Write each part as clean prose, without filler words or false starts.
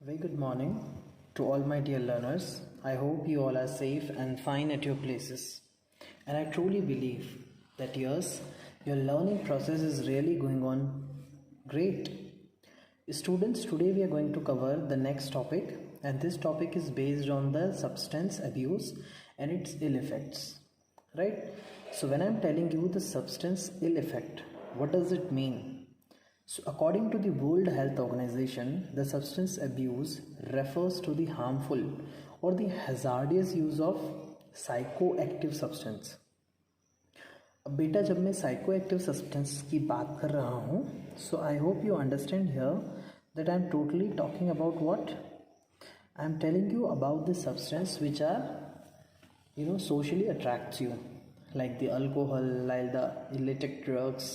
Very good morning to all my dear learners. I hope you all are safe and fine at your places. And I truly believe that yes, your learning process is really going on great. Students, today we are going to cover the next topic, and this topic is based on the substance abuse and its ill effects. Right? So, when I'm telling you the substance ill effect, what does it mean? So, according to the World Health Organization, the substance abuse refers to the harmful or the hazardous use of psychoactive substance. अब बेटा जब मैं psychoactive substance की बात कर रहा हूँ so I hope you understand here that I am totally talking about what I am telling you about the substance which are socially attracts you, like the alcohol, like the illicit drugs.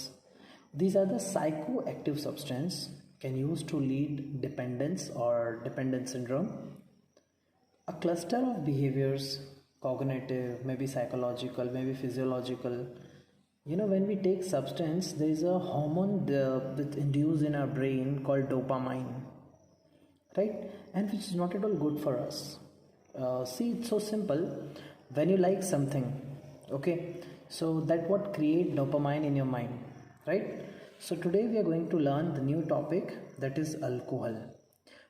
These are the psychoactive substance can use to lead dependence or dependent syndrome. A cluster of behaviors, cognitive, maybe psychological, maybe physiological. When we take substance, there is a hormone that's induced in our brain called dopamine, right? And which is not at all good for us. See, it's so simple. When you like something, okay, so that what create dopamine in your mind, right? So today we are going to learn the new topic, that is alcohol.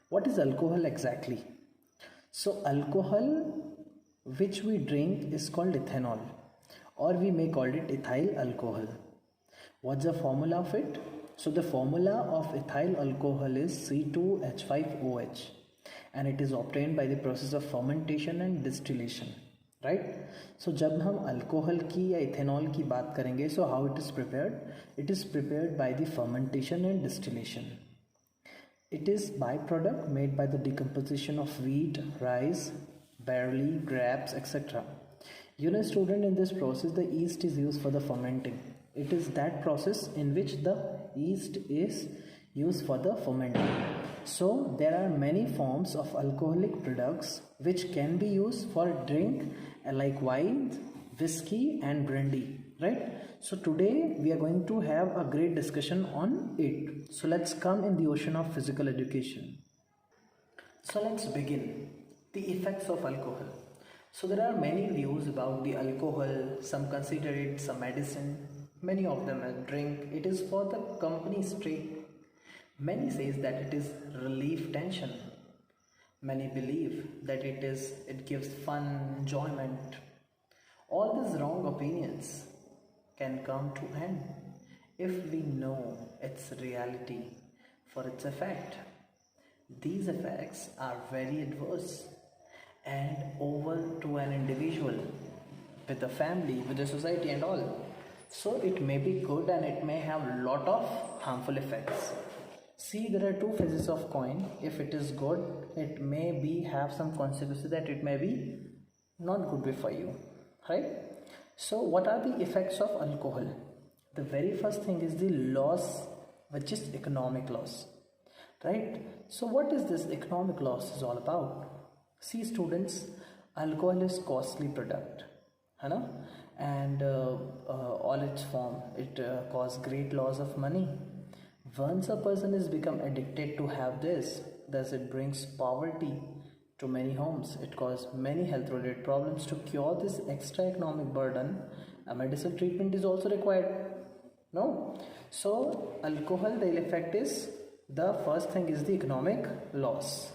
What is alcohol exactly? So alcohol which we drink is called ethanol, or we may call it ethyl alcohol. What's the formula of it? So the formula of ethyl alcohol is C2H5OH, and it is obtained by the process of fermentation and distillation, right? So जब हम alcohol की या ethanol की बात करेंगे, so how it is prepared? It is prepared by the fermentation and distillation. It is byproduct made by the decomposition of wheat, rice, barley, grapes, etc. Student, in this process the yeast is used for the fermenting. It is that process in which the yeast is used for the fermenting. So there are many forms of alcoholic products which can be used for drink, like wine, whiskey and brandy, right? So today we are going to have a great discussion on it. So let's come in the ocean of physical education. So let's begin. The effects of alcohol. So there are many views about the alcohol. Some consider it some medicine. Many of them drink. It is for the company's trade. Many says that it is relief tension. Many believe that it gives fun, enjoyment. All these wrong opinions can come to end if we know its reality for its effect. These effects are very adverse and over to an individual, with the family, with the society and all. So it may be good and it may have lot of harmful effects. See, there are two faces of coin. If it is good, it may be have some consequences that it may be not good for you, right? So what are the effects of alcohol? The very first thing is the loss, which is economic loss, right? So what is this economic loss is all about? See students, alcohol is costly product, and all its form, it cause great loss of money. Once a person is become addicted to have this, thus it brings poverty to many homes. It causes many health related problems. To cure this extra economic burden, a medical treatment is also required. No? So alcohol, the effect is, the first thing is the economic loss.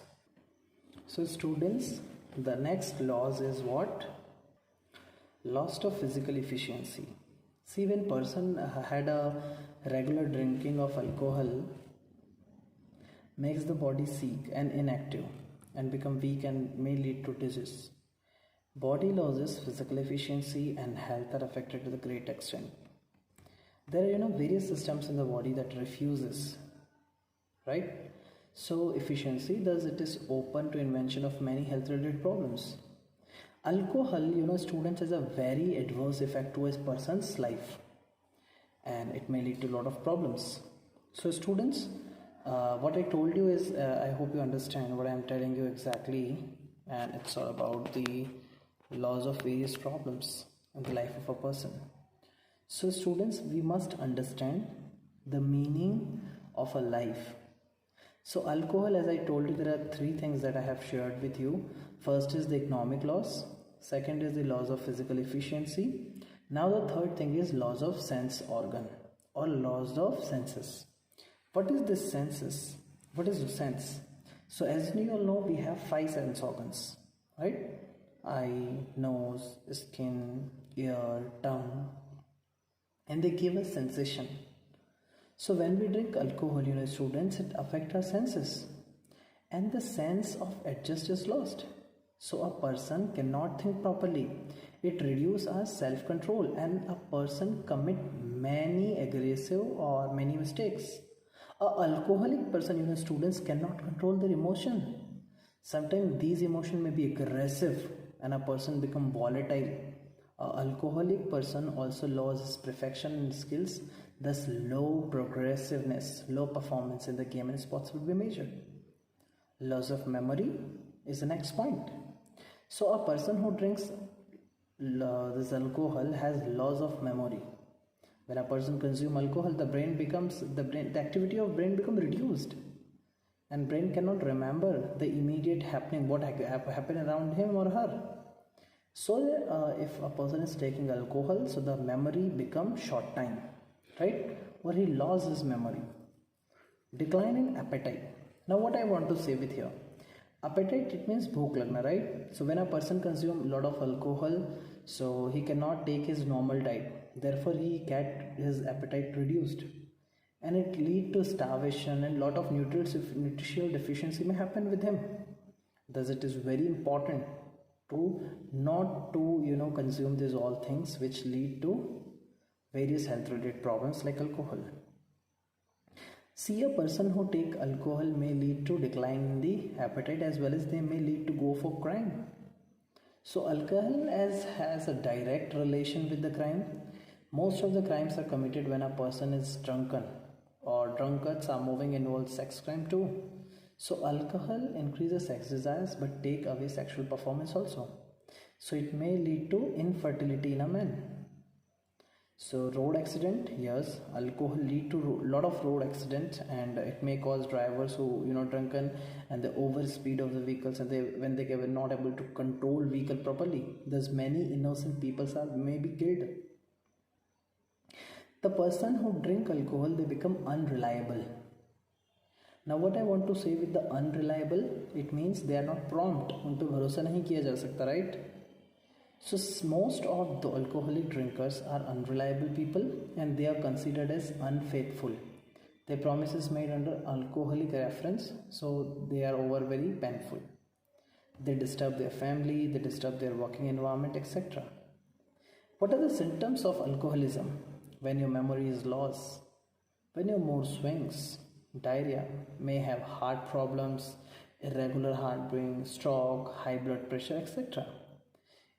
So students, the next loss is what? Loss of physical efficiency. See, when person had a regular drinking of alcohol, makes the body sick and inactive and become weak and may lead to disease. Body losses physical efficiency and health are affected to the great extent. There are various systems in the body that refuses, right? So efficiency, thus it is open to invention of many health related problems. Alcohol, students, has a very adverse effect to a person's life, and it may lead to a lot of problems. So students, what I told you is, I hope you understand what I am telling you exactly, and it's all about the loss of various problems in the life of a person. So students, we must understand the meaning of a life. So alcohol, as I told you, there are three things that I have shared with you. First is the economic loss, second is the loss of physical efficiency. Now the third thing is loss of sense organ or loss of senses. What is this senses? What is the sense? So as you all know, we have five sense organs, right? Eye, nose, skin, ear, tongue, and they give us sensation. So when we drink alcohol, students, it affects our senses, and the sense of adjust is lost. So a person cannot think properly. It reduces our self-control, and a person commit many aggressive or many mistakes. A alcoholic person, students, cannot control their emotion. Sometimes these emotions may be aggressive, and a person become volatile. A alcoholic person also loses perfection in skills, thus low progressiveness, low performance in the game and sports will be measured. Loss of memory is the next point. So a person who drinks this alcohol has loss of memory. When a person consumes alcohol, the activity of brain becomes reduced, and brain cannot remember the immediate happening, what happened around him or her. So if a person is taking alcohol, so the memory becomes short time, right? Or he loses his memory. Decline in appetite. Now what I want to say with here, appetite, it means bhook lagna, right? So when a person consumes a lot of alcohol, so he cannot take his normal diet, therefore he get his appetite reduced, and it lead to starvation, and lot of nutritional deficiency may happen with him. Thus it is very important to not to consume these all things which lead to various health related problems like alcohol. See, a person who take alcohol may lead to decline in the appetite, as well as they may lead to go for crime. So alcohol has a direct relation with the crime. Most of the crimes are committed when a person is drunken, or drunkards are moving involves sex crime too. So alcohol increases sex desires but take away sexual performance also. So it may lead to infertility in a man. So road accident, yes, alcohol lead to lot of road accidents, and it may cause drivers who drunken and the over speed of the vehicles, and when they were not able to control vehicle properly, thus many innocent people may be killed. The person who drink alcohol, they become unreliable. Now what I want to say with the unreliable, it means they are not prompt, उन पे भरोसा नहीं किया जा सकता, right? So most of the alcoholic drinkers are unreliable people, and they are considered as unfaithful. Their promises made under alcoholic reference, so they are over very painful. They disturb their family, they disturb their working environment, etc. What are the symptoms of alcoholism? When your memory is lost, when your mood swings, diarrhea, may have heart problems, irregular heartbeat, stroke, high blood pressure, etc.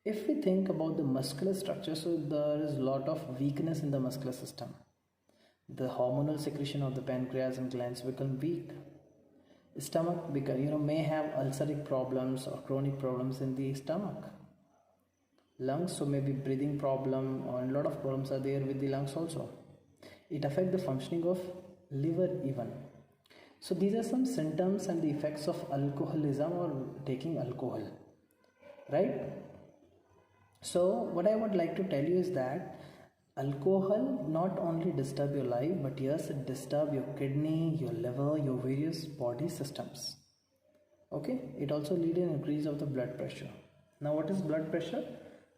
If we think about the muscular structure, so there is a lot of weakness in the muscular system. The hormonal secretion of the pancreas and glands become weak. Stomach may have ulceric problems or chronic problems in the stomach. Lungs, so maybe breathing problem, or a lot of problems are there with the lungs also. It affects the functioning of liver even. So these are some symptoms and the effects of alcoholism or taking alcohol, right? So what I would like to tell you is that alcohol not only disturb your life, but yes, it disturb your kidney, your liver, your various body systems. Okay, it also lead an increase of the blood pressure. Now what is blood pressure?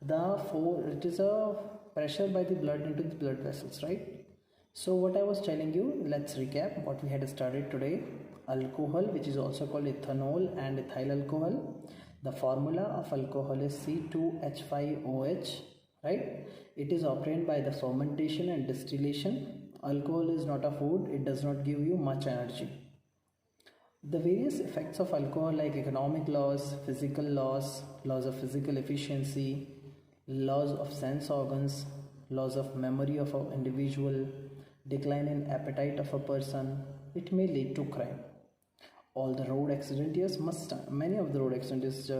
It is a pressure by the blood into the blood vessels, right? So what I was telling you, let's recap what we had studied today. Alcohol, which is also called ethanol and ethyl alcohol. The formula of alcohol is C2H5OH, right? It is obtained by the fermentation and distillation. Alcohol is not a food, it does not give you much energy. The various effects of alcohol, like economic loss, physical loss, loss of physical efficiency, loss of sense organs, loss of memory of an individual, decline in appetite of a person, it may lead to crime. All the road accident, yes, many of the road accidents is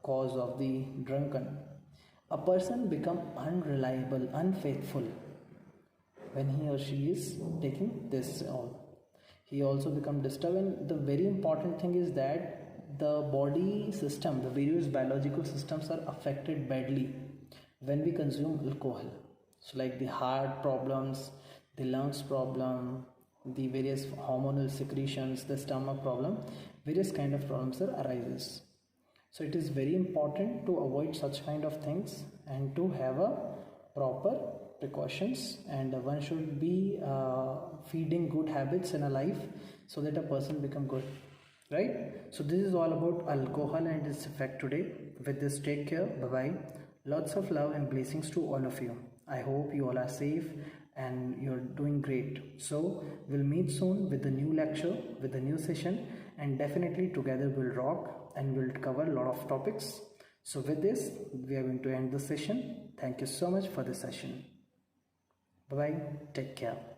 cause of the drunken. A person become unreliable, unfaithful when he or she is taking this all. he also become disturbed. And the very important thing is that the body system, the various biological systems are affected badly when we consume alcohol. So like the heart problems, the lungs problem, the various hormonal secretions, the stomach problem, various kind of problems are arises. So it is very important to avoid such kind of things and to have a proper precautions, and one should be feeding good habits in a life so that a person become good, right? So this is all about alcohol and its effect today. With this, take care. Bye bye. Lots of love and blessings to all of you. I hope you all are safe and you're doing great. So we'll meet soon with the new lecture, with the new session, and definitely together we'll rock and we'll cover a lot of topics. So with this, we are going to end the session. Thank you so much for the session. Bye bye. Take care.